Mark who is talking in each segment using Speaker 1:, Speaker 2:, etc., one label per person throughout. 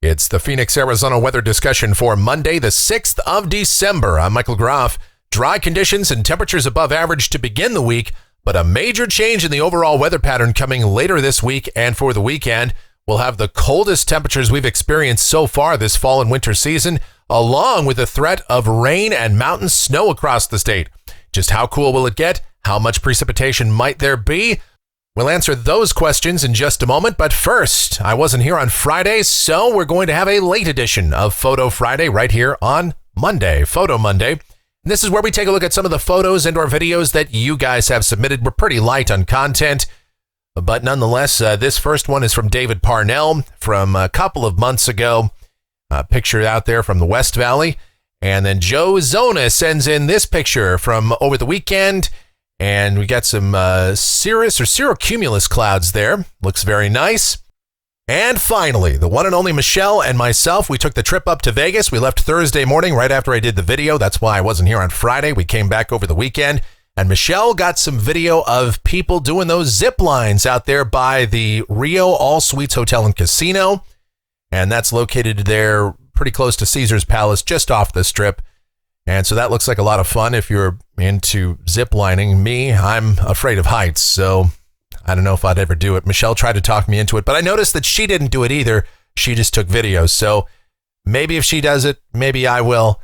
Speaker 1: It's the Phoenix, Arizona weather discussion for Monday, the 6th of December. I'm Michael Groff. Dry conditions and temperatures above average to begin the week, but a major change in the overall weather pattern coming later this week and for the weekend. We'll have the coldest temperatures we've experienced so far this fall and winter season, along with the threat of rain and mountain snow across the state. Just how cool will it get? How much precipitation might there be? We'll answer those questions in just a moment, but first, I wasn't here on Friday, so we're going to have a late edition of Photo Friday right here on Monday, Photo Monday. And this is where we take a look at some of the photos and or videos that you guys have submitted. We're pretty light on content, but nonetheless, this first one is from David Parnell from a couple of months ago. A picture out there from the West Valley. And then Joe Zona sends in this picture from over the weekend. And we got some cirrus or cirrocumulus clouds there. Looks very nice. And finally, the one and only Michelle and myself, we took the trip up to Vegas. We left Thursday morning right after I did the video. That's why I wasn't here on Friday. We came back over the weekend. And Michelle got some video of people doing those zip lines out there by the Rio All Suites Hotel and Casino. And that's located there pretty close to Caesar's Palace, just off the strip. And so that looks like a lot of fun if you're into zip lining. Me, I'm afraid of heights, so I don't know if I'd ever do it. Michelle tried to talk me into it, but I noticed that she didn't do it either. She just took videos. So maybe if she does it, maybe I will.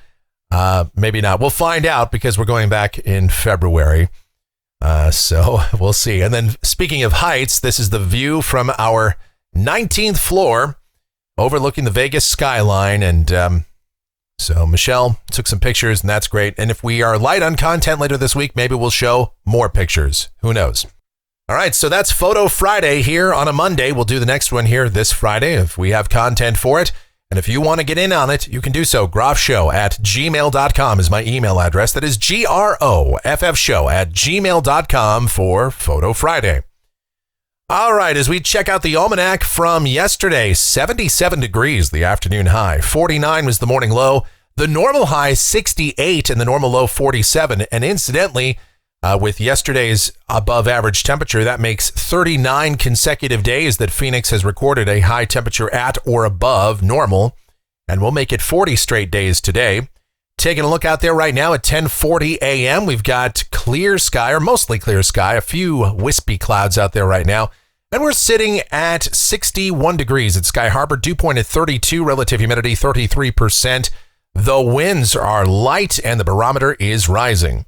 Speaker 1: Maybe not. We'll find out because we're going back in February. So we'll see. And then speaking of heights, this is the view from our 19th floor overlooking the Vegas skyline. And so Michelle took some pictures, and that's great. And if we are light on content later this week, maybe we'll show more pictures. Who knows? All right, so that's Photo Friday here on a Monday. We'll do the next one here this Friday if we have content for it. And if you want to get in on it, you can do so. groffshow@gmail.com is my email address. That is GROFFshow@gmail.com for Photo Friday. All right, as we check out the almanac from yesterday, 77 degrees, the afternoon high. 49 was the morning low. The normal high, 68, and the normal low, 47. And incidentally, with yesterday's above average temperature, that makes 39 consecutive days that Phoenix has recorded a high temperature at or above normal. And we'll make it 40 straight days today. Taking a look out there right now at 10:40 a.m., we've got clear sky, or mostly clear sky, a few wispy clouds out there right now. And we're sitting at 61 degrees at Sky Harbor, dew point at 32, relative humidity 33%. The winds are light and the barometer is rising.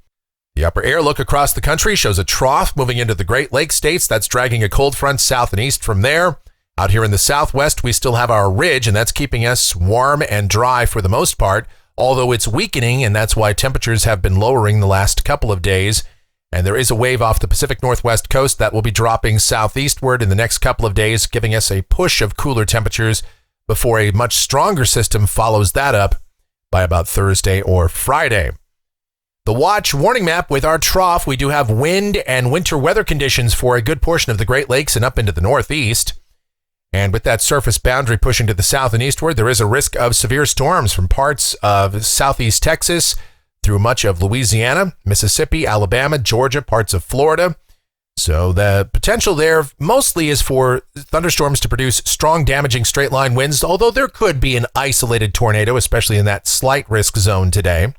Speaker 1: The upper air look across the country shows a trough moving into the Great Lakes states. That's dragging a cold front south and east from there. Out here in the southwest, we still have our ridge, and that's keeping us warm and dry for the most part, although it's weakening, and that's why temperatures have been lowering the last couple of days. And there is a wave off the Pacific Northwest coast that will be dropping southeastward in the next couple of days, giving us a push of cooler temperatures before a much stronger system follows that up by about Thursday or Friday. The watch warning map with our trough, we do have wind and winter weather conditions for a good portion of the Great Lakes and up into the northeast. And with that surface boundary pushing to the south and eastward, there is a risk of severe storms from parts of southeast Texas through much of Louisiana, Mississippi, Alabama, Georgia, parts of Florida. So the potential there mostly is for thunderstorms to produce strong, damaging straight-line winds, although there could be an isolated tornado, especially in that slight risk zone today.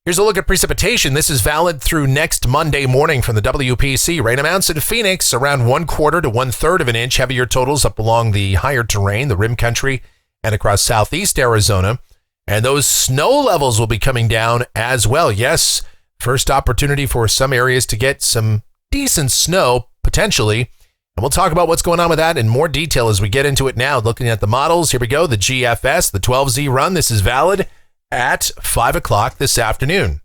Speaker 1: Here's a look at precipitation. This is valid through next Monday morning from the WPC. Rain amounts in Phoenix around 1/4 to 1/3 of an inch. Heavier totals up along the higher terrain, the rim country, and across southeast Arizona. And those snow levels will be coming down as well. Yes, first opportunity for some areas to get some decent snow, potentially. And we'll talk about what's going on with that in more detail as we get into it now. Looking at the models, here we go. The GFS, the 12Z run. This is valid at 5 o'clock this afternoon.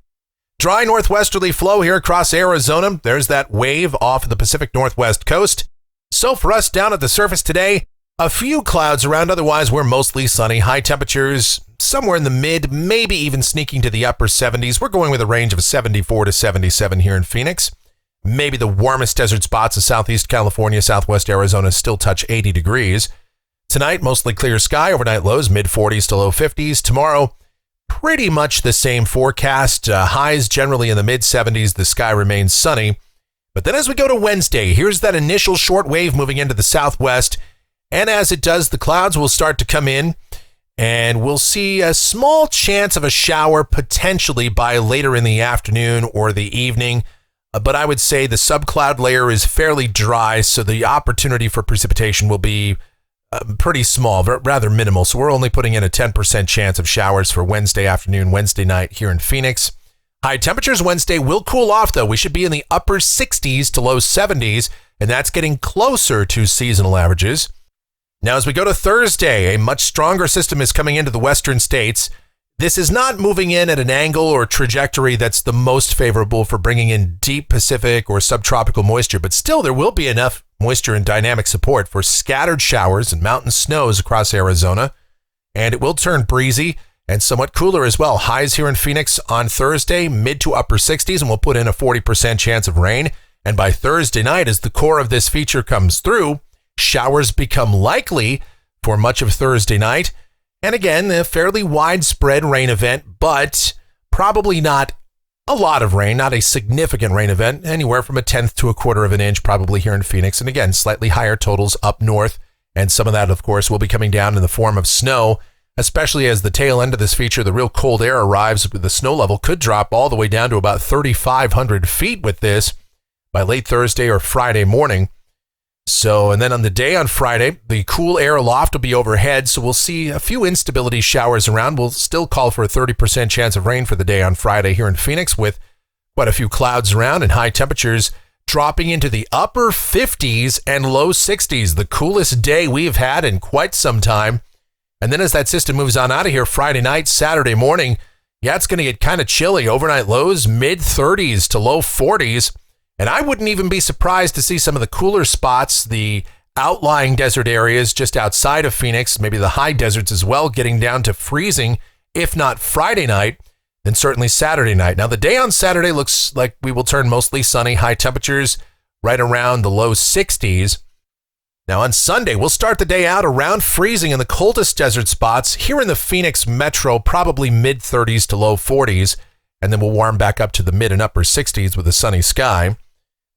Speaker 1: Dry northwesterly flow here across Arizona. There's that wave off the Pacific Northwest coast. So for us down at the surface today, a few clouds around. Otherwise, we're mostly sunny. High temperatures somewhere in the mid, maybe even sneaking to the upper 70s. We're going with a range of 74 to 77 here in Phoenix. Maybe the warmest desert spots of southeast California, southwest Arizona still touch 80 degrees. Tonight, mostly clear sky. Overnight lows, mid-40s to low 50s. Tomorrow, pretty much the same forecast. Highs generally in the mid-70s. The sky remains sunny. But then as we go to Wednesday, here's that initial short wave moving into the southwest. And as it does, the clouds will start to come in. And we'll see a small chance of a shower potentially by later in the afternoon or the evening. But I would say the subcloud layer is fairly dry, so the opportunity for precipitation will be pretty small, rather minimal. So we're only putting in a 10% chance of showers for Wednesday afternoon, Wednesday night here in Phoenix. High temperatures Wednesday will cool off, though. We should be in the upper 60s to low 70s, and that's getting closer to seasonal averages. Now, as we go to Thursday, a much stronger system is coming into the western states. This is not moving in at an angle or trajectory that's the most favorable for bringing in deep Pacific or subtropical moisture, but still there will be enough moisture and dynamic support for scattered showers and mountain snows across Arizona, and it will turn breezy and somewhat cooler as well. Highs here in Phoenix on Thursday, mid to upper 60s, and we'll put in a 40% chance of rain. And by Thursday night, as the core of this feature comes through, showers become likely for much of Thursday night. And again, a fairly widespread rain event, but probably not a lot of rain, not a significant rain event, anywhere from a tenth to a quarter of an inch probably here in Phoenix. And again, slightly higher totals up north. And some of that, of course, will be coming down in the form of snow, especially as the tail end of this feature, the real cold air arrives. The snow level could drop all the way down to about 3,500 feet with this by late Thursday or Friday morning. So, and then on the day on Friday, the cool air aloft will be overhead, so we'll see a few instability showers around. We'll still call for a 30% chance of rain for the day on Friday here in Phoenix, with quite a few clouds around and high temperatures dropping into the upper 50s and low 60s, the coolest day we've had in quite some time. And then as that system moves on out of here, Friday night, Saturday morning, it's going to get kind of chilly. Overnight lows, mid 30s to low 40s. And I wouldn't even be surprised to see some of the cooler spots, the outlying desert areas just outside of Phoenix, maybe the high deserts as well, getting down to freezing, if not Friday night, then certainly Saturday night. Now, the day on Saturday looks like we will turn mostly sunny, high temperatures right around the low 60s. Now, on Sunday, we'll start the day out around freezing in the coldest desert spots. Here in the Phoenix metro, probably mid 30s to low 40s, and then we'll warm back up to the mid and upper 60s with a sunny sky.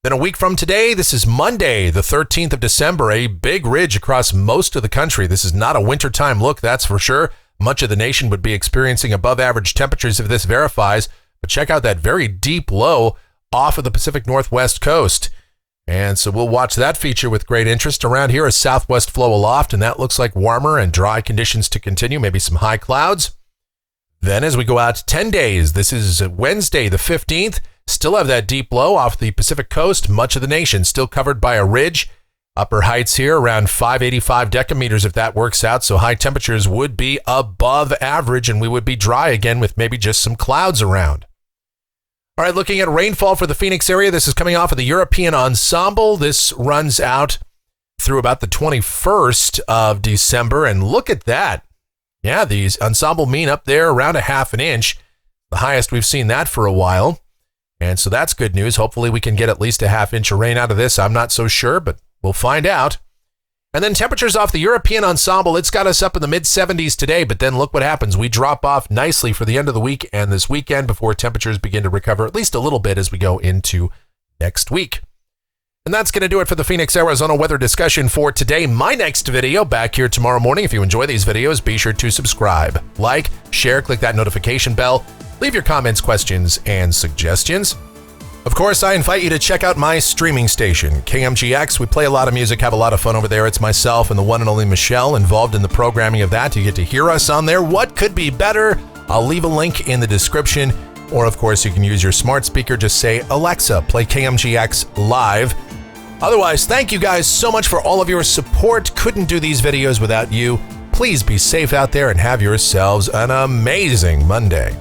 Speaker 1: Then a week from today, this is Monday, the 13th of December, a big ridge across most of the country. This is not a wintertime look, that's for sure. Much of the nation would be experiencing above average temperatures if this verifies, but check out that very deep low off of the Pacific Northwest coast. And so we'll watch that feature with great interest. Around here, a southwest flow aloft, and that looks like warmer and dry conditions to continue, maybe some high clouds. Then as we go out 10 days, this is Wednesday, the 15th, still have that deep low off the Pacific coast. Much of the nation still covered by a ridge. Upper heights here around 585 decameters if that works out. So high temperatures would be above average and we would be dry again with maybe just some clouds around. All right, looking at rainfall for the Phoenix area. This is coming off of the European Ensemble. This runs out through about the 21st of December. And look at that. Yeah, these ensemble mean up there around a half an inch. The highest we've seen that for a while. And so that's good news. Hopefully we can get at least a half inch of rain out of this. I'm not so sure, but we'll find out. And then temperatures off the European Ensemble. It's got us up in the mid 70s today, but then look what happens. We drop off nicely for the end of the week and this weekend before temperatures begin to recover at least a little bit as we go into next week. And that's going to do it for the Phoenix, Arizona weather discussion for today. My next video back here tomorrow morning. If you enjoy these videos, be sure to subscribe, like, share, click that notification bell. Leave your comments, questions, and suggestions. Of course, I invite you to check out my streaming station, KMGX. We play a lot of music, have a lot of fun over there. It's myself and the one and only Michelle involved in the programming of that. You get to hear us on there. What could be better? I'll leave a link in the description. Or, of course, you can use your smart speaker. Just say, Alexa, play KMGX live. Otherwise, thank you guys so much for all of your support. Couldn't do these videos without you. Please be safe out there and have yourselves an amazing Monday.